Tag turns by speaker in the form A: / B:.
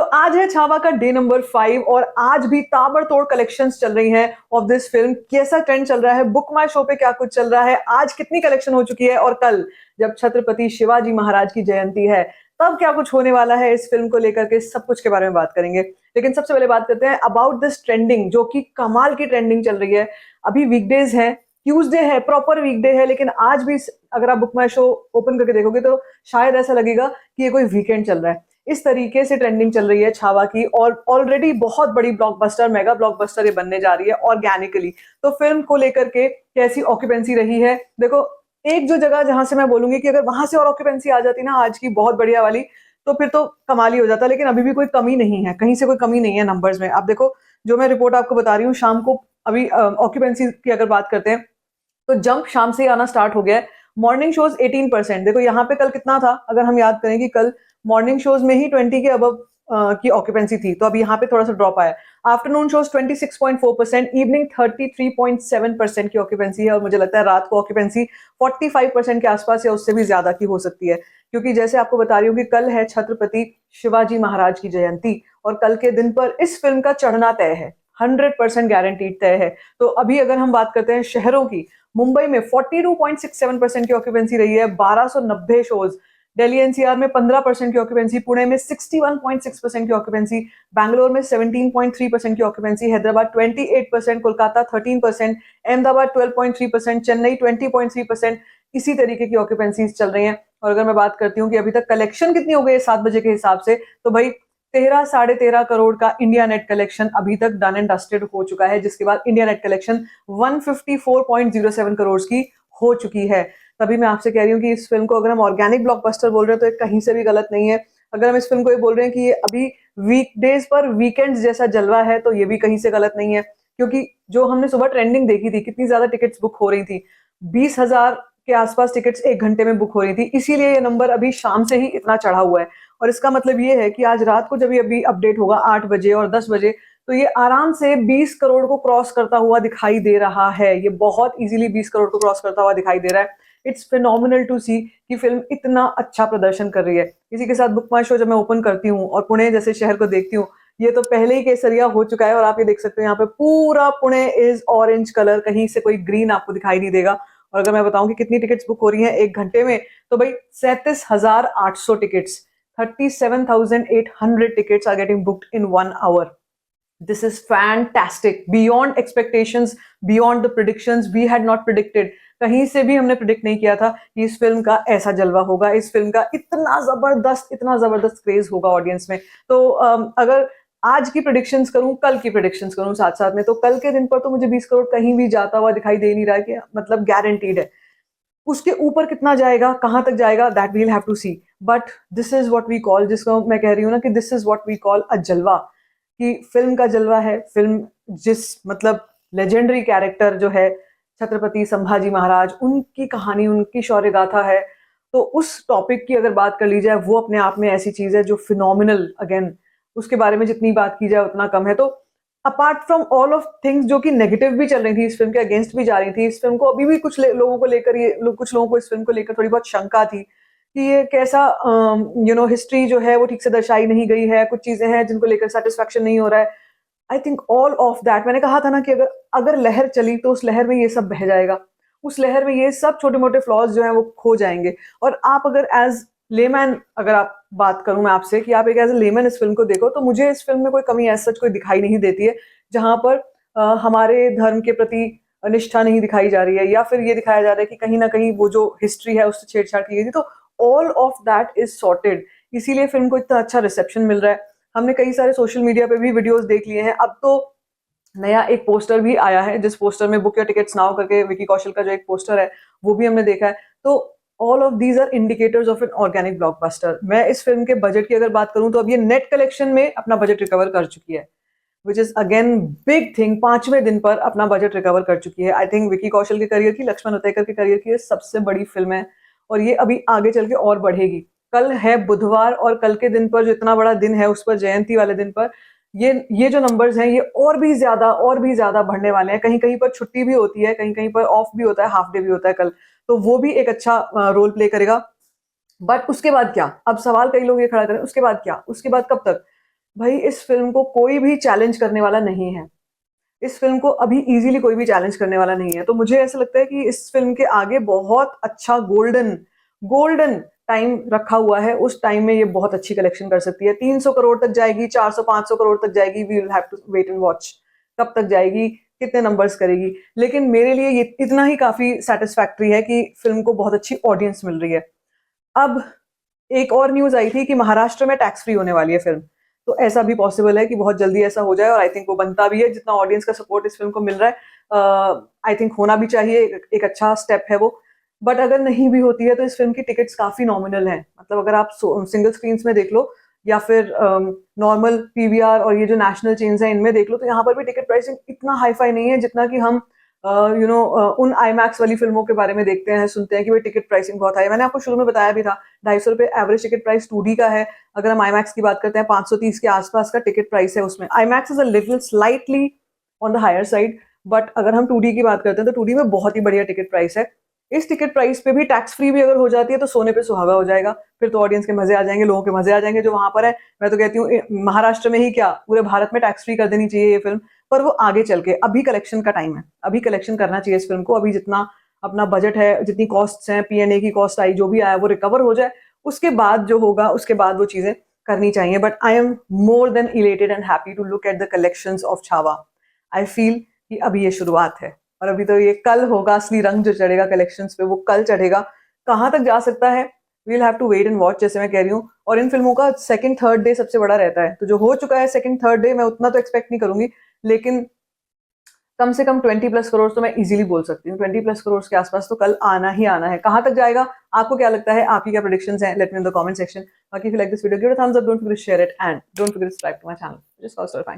A: आज है छावा का डे नंबर 5 और आज भी ताबड़तोड़ कलेक्शंस चल रही हैं ऑफ दिस फिल्म। कैसा ट्रेंड चल रहा है, बुक माई शो पे क्या कुछ चल रहा है, आज कितनी कलेक्शन हो चुकी है और कल जब छत्रपति शिवाजी महाराज की जयंती है तब क्या कुछ होने वाला है इस फिल्म को लेकर के, सब कुछ के बारे में बात करेंगे। लेकिन सबसे पहले बात करते हैं अबाउट दिस ट्रेंडिंग, जो कि कमाल की ट्रेंडिंग चल रही है। अभी वीकडेज है, ट्यूसडे है, प्रॉपर वीकडे है, लेकिन आज भी अगर आप बुक माई शो ओपन करके देखोगे तो शायद ऐसा लगेगा कि ये कोई वीकेंड चल रहा है। इस तरीके से ट्रेंडिंग चल रही है छावा की और ऑलरेडी बहुत बड़ी ब्लॉकबस्टर, मेगा ब्लॉकबस्टर ये बनने जा रही है ऑर्गेनिकली। तो फिल्म को लेकर के कैसी ऑक्यूपेंसी रही है, देखो एक जो जगह जहां से मैं बोलूंगी कि अगर वहां से और ऑक्यूपेंसी आ जाती ना आज की बहुत बढ़िया वाली, तो फिर तो कमाल ही हो जाता। लेकिन अभी भी कोई कमी नहीं है, कहीं से कोई कमी नहीं है नंबर्स में। आप देखो जो मैं रिपोर्ट आपको बता रही हूँ शाम को, अभी ऑक्यूपेंसी की अगर बात करते हैं तो जंप शाम से आना स्टार्ट हो गया है। मॉर्निंग शोज 18%, देखो यहाँ पे कल कितना था, अगर हम याद करें कि कल मॉर्निंग शोज में ही 20 के अबव की ऑक्यूपेंसी थी, तो अभी यहाँ पे थोड़ा सा ड्रॉप आया। आफ्टरनून शोज 26.4%, इवनिंग 33.7% की ऑक्यूपेंसी है और मुझे लगता है रात को ऑक्यूपेंसी 45% के आसपास या उससे भी ज्यादा की हो सकती है, क्योंकि जैसे आपको बता रही हूँ कि कल है छत्रपति शिवाजी महाराज की जयंती और कल के दिन पर इस फिल्म का चढ़ना तय है, 100% गारंटीड तय है। तो अभी अगर हम बात करते हैं शहरों की, मुंबई में 42.67% की ऑक्यूपेंसी रही है, 1290 शोज। दिल्ली एनसीआर में 15% की ऑक्यूपेंसी, पुणे में 61.6% की ऑक्यूपेंसी, बैंगलोर में 17.3% की ऑक्यूपेंसी, हैदराबाद 28%, कोलकाता 13%, अहमदाबाद 12.3%, चेन्नई 20.3%। इसी तरीके की ऑक्यूपेंसी चल रही हैं। और अगर मैं बात करती हूँ कि अभी तक कलेक्शन कितनी हो गई है 7 बजे के हिसाब से, तो भाई 13-13.5 करोड़ का इंडिया नेट कलेक्शन अभी तक डन एंड डस्टेड हो चुका है, जिसके बाद इंडिया नेट कलेक्शन 154.07 करोड़ की हो चुकी है। तभी मैं आपसे कह रही हूँ कि इस फिल्म को अगर हम ऑर्गेनिक ब्लॉकबस्टर बोल रहे हैं तो ये कहीं से भी गलत नहीं है। अगर हम इस फिल्म को ये बोल रहे हैं कि ये अभी वीकडेज पर वीकेंड्स जैसा जलवा है, तो ये भी कहीं से गलत नहीं है, क्योंकि जो हमने सुबह ट्रेंडिंग देखी थी, कितनी ज्यादा टिकट्स बुक हो रही थी, 20,000 के आसपास टिकट्स 1 घंटे में बुक हो रही थी, इसीलिए ये नंबर अभी शाम से ही इतना चढ़ा हुआ है। और इसका मतलब ये है कि आज रात को जब ये अभी अपडेट होगा 8 बजे और 10 बजे, तो ये आराम से 20 करोड़ को क्रॉस करता हुआ दिखाई दे रहा है। ये बहुत इजीली 20 करोड़ को क्रॉस करता हुआ दिखाई दे रहा है। इट्स फिनोमिनल टू सी कि फिल्म इतना अच्छा प्रदर्शन कर रही है। इसी के साथ बुक माई शो जब मैं ओपन करती हूँ और पुणे जैसे शहर को देखती हूँ, ये तो पहले ही केसरिया हो चुका है और आप ये देख सकते हो यहाँ पे पूरा पुणे इज ऑरेंज कलर, कहीं से कोई ग्रीन आपको दिखाई नहीं देगा। और अगर मैं बताऊं कि कितनी टिकट्स बुक हो रही हैं 1 घंटे में, तो भाई 37,800 tickets, 37,800 tickets are getting booked in 1 hour. This is fantastic, beyond expectations, beyond the predictions. We had not predicted, कहीं से भी हमने प्रिडिक्ट नहीं किया था कि इस फिल्म का ऐसा जलवा होगा, इस फिल्म का इतना जबरदस्त क्रेज होगा ऑडियंस में। तो अगर आज की प्रिडिक्शंस करूं, कल की प्रिडिक्शंस करूं साथ साथ में, तो कल के दिन पर तो मुझे 20 करोड़ कहीं भी जाता हुआ दिखाई दे नहीं रहा है कि मतलब गारंटीड है। उसके ऊपर कितना जाएगा, कहां तक जाएगा, that will have to see. But this is what we call, जिसको मैं कह रही हूँ ना कि this is what we call a जलवा, कि फिल्म का जलवा है। फिल्म जिस मतलब लेजेंडरी कैरेक्टर जो है छत्रपति संभाजी महाराज, उनकी कहानी, उनकी शौर्य गाथा है, तो उस टॉपिक की अगर बात कर ली जाए, वो अपने आप में ऐसी चीज है जो फिनोमिनल, अगेन उसके बारे में जितनी बात की जाए उतना कम है। तो apart from all of things जो कि नेगेटिव भी चल रही थी, इस फिल्म के अगेंस्ट भी जा रही थी, इस फिल्म को अभी भी कुछ लोगों को लेकर, कुछ लोगों को इस फिल्म को लेकर थोड़ी बहुत शंका थी कि ये कैसा हिस्ट्री जो है वो ठीक से दर्शाई नहीं गई है, कुछ चीजें हैं जिनको लेकर सेटिस्फेक्शन नहीं हो रहा है। I think all of that, मैंने कहा था ना कि अगर अगर लहर चली तो उस लहर में ये सब बह जाएगा, उस लहर में ये सब छोटे मोटे फ्लॉज जो हैं वो खो जाएंगे। और आप अगर एज लेमैन, अगर आप बात करूं मैं आपसे कि आप एक एज ए लेमैन इस फिल्म को देखो, तो मुझे इस फिल्म में कोई कमी ऐसा सच कोई दिखाई नहीं देती है जहां पर हमारे धर्म के प्रति निष्ठा नहीं दिखाई जा रही है, या फिर ये दिखाया जा रहा है कि कहीं ना कहीं वो जो हिस्ट्री है उससे छेड़छाड़ की गई थी। तो all of that is sorted, इसीलिए फिल्म को इतना अच्छा रिसेप्शन मिल रहा है। हमने कई सारे सोशल मीडिया पे भी वीडियोस देख लिए हैं। अब तो नया एक पोस्टर भी आया है, जिस पोस्टर में बुक योर टिकट्स नाउ करके विकी कौशल का जो एक पोस्टर है वो भी हमने देखा है। तो all of these are indicators of an organic blockbuster. मैं इस फिल्म के बजट की अगर बात करूं तो अब ये नेट कलेक्शन में अपना बजट रिकवर कर चुकी है, which is again big thing. 5वें दिन पर अपना बजट रिकवर कर चुकी है। आई थिंक विकी कौशल के करियर की, लक्ष्मण उतेकर के करियर की ये सबसे बड़ी फिल्म है और ये अभी आगे चल के और बढ़ेगी। कल है बुधवार और कल के दिन पर जो इतना बड़ा दिन है, उस पर जयंती वाले दिन पर ये जो नंबर्स हैं ये और भी ज्यादा बढ़ने वाले हैं। कहीं कहीं पर छुट्टी भी होती है, कहीं कहीं पर ऑफ भी होता है, हाफ डे भी होता है कल, तो वो भी एक अच्छा रोल प्ले करेगा। बट उसके बाद क्या, अब सवाल कई लोग ये खड़ा करें, उसके बाद क्या, उसके बाद कब तक? भाई इस फिल्म को कोई भी चैलेंज करने वाला नहीं है। इस फिल्म को अभी इजीली कोई भी चैलेंज करने वाला नहीं है। तो मुझे ऐसा लगता है कि इस फिल्म के आगे बहुत अच्छा गोल्डन गोल्डन टाइम रखा हुआ है। उस टाइम में ये बहुत अच्छी कलेक्शन कर सकती है। 300 करोड़ तक जाएगी, 400 500 करोड़ तक जाएगी, we will have to wait and watch कब तक जाएगी, कितने नंबर्स करेगी। लेकिन मेरे लिए ये इतना ही काफी सेटिस्फैक्ट्री है कि फिल्म को बहुत अच्छी ऑडियंस मिल रही है। अब एक और न्यूज आई थी कि महाराष्ट्र में टैक्स फ्री होने वाली है फिल्म। तो ऐसा भी पॉसिबल है कि बहुत जल्दी ऐसा हो जाए, और आई थिंक वो बनता भी है। जितना ऑडियंस का सपोर्ट इस फिल्म को मिल रहा है, आई थिंक होना भी चाहिए। एक अच्छा स्टेप है वो। बट अगर नहीं भी होती है तो इस फिल्म की टिकट्स काफी नॉमिनल हैं। मतलब अगर आप सिंगल स्क्रीन में देख लो या फिर नॉर्मल पीवीआर और ये जो नेशनल चेन्स हैं इनमें देख लो, तो यहाँ पर भी टिकट प्राइसिंग इतना हाई फाई नहीं है जितना कि हम उन आईमैक्स वाली फिल्मों के बारे में देखते हैं, सुनते हैं कि भाई टिकट प्राइसिंग बहुत हाई है। मैंने आपको शुरू में बताया भी था, 250 रुपये एवरेज टिकट प्राइस 2D का है। अगर हम आईमैक्स की बात करते हैं 530 के आसपास का टिकट प्राइस है उसमें। IMAX is a little slightly on the higher side, but अगर हम 2D की बात करते हैं तो 2D में बहुत ही बढ़िया टिकट प्राइस है। इस टिकट प्राइस पे भी टैक्स फ्री भी अगर हो जाती है तो सोने पे सुहागा हो जाएगा। फिर तो ऑडियंस के मजे आ जाएंगे, लोगों के मजे आ जाएंगे जो वहां पर है। मैं तो कहती हूँ महाराष्ट्र में ही क्या, पूरे भारत में टैक्स फ्री कर देनी चाहिए ये फिल्म। पर वो आगे चल के, अभी कलेक्शन का टाइम है, अभी कलेक्शन करना चाहिए इस फिल्म को। अभी जितना अपना बजट है, जितनी कॉस्ट्स हैं, पीएनए की कॉस्ट आई, जो भी आया वो रिकवर हो जाए, उसके बाद जो होगा उसके बाद वो चीजें करनी चाहिए। But I am more than elated and happy to look at the collections of Chhaava. I feel कि अभी ये शुरुआत है, और अभी तो ये कल होगा असली रंग जो चढ़ेगा कलेक्शंस पे, वो कल चढ़ेगा। कहाँ तक जा सकता है, we'll have to wait and watch, जैसे मैं कह रही हूँ। और इन फिल्मों का सेकंड थर्ड डे सबसे बड़ा रहता है, तो जो हो चुका है सेकंड थर्ड डे मैं उतना तो एक्सपेक्ट नहीं करूंगी, लेकिन कम से कम 20+ करोड़ तो मैं इजीली बोल सकती हूँ। 20+ करोड़ के आसपास तो कल आना ही आना है। कहाँ तक जाएगा, आपको क्या लगता है, आपकी क्या प्रेडिक्शंस हैं, let me in the comment section. बाकी if you like this video, give it a thumbs up, don't forget to share it and don't forget to subscribe to my channel. Just also thanks.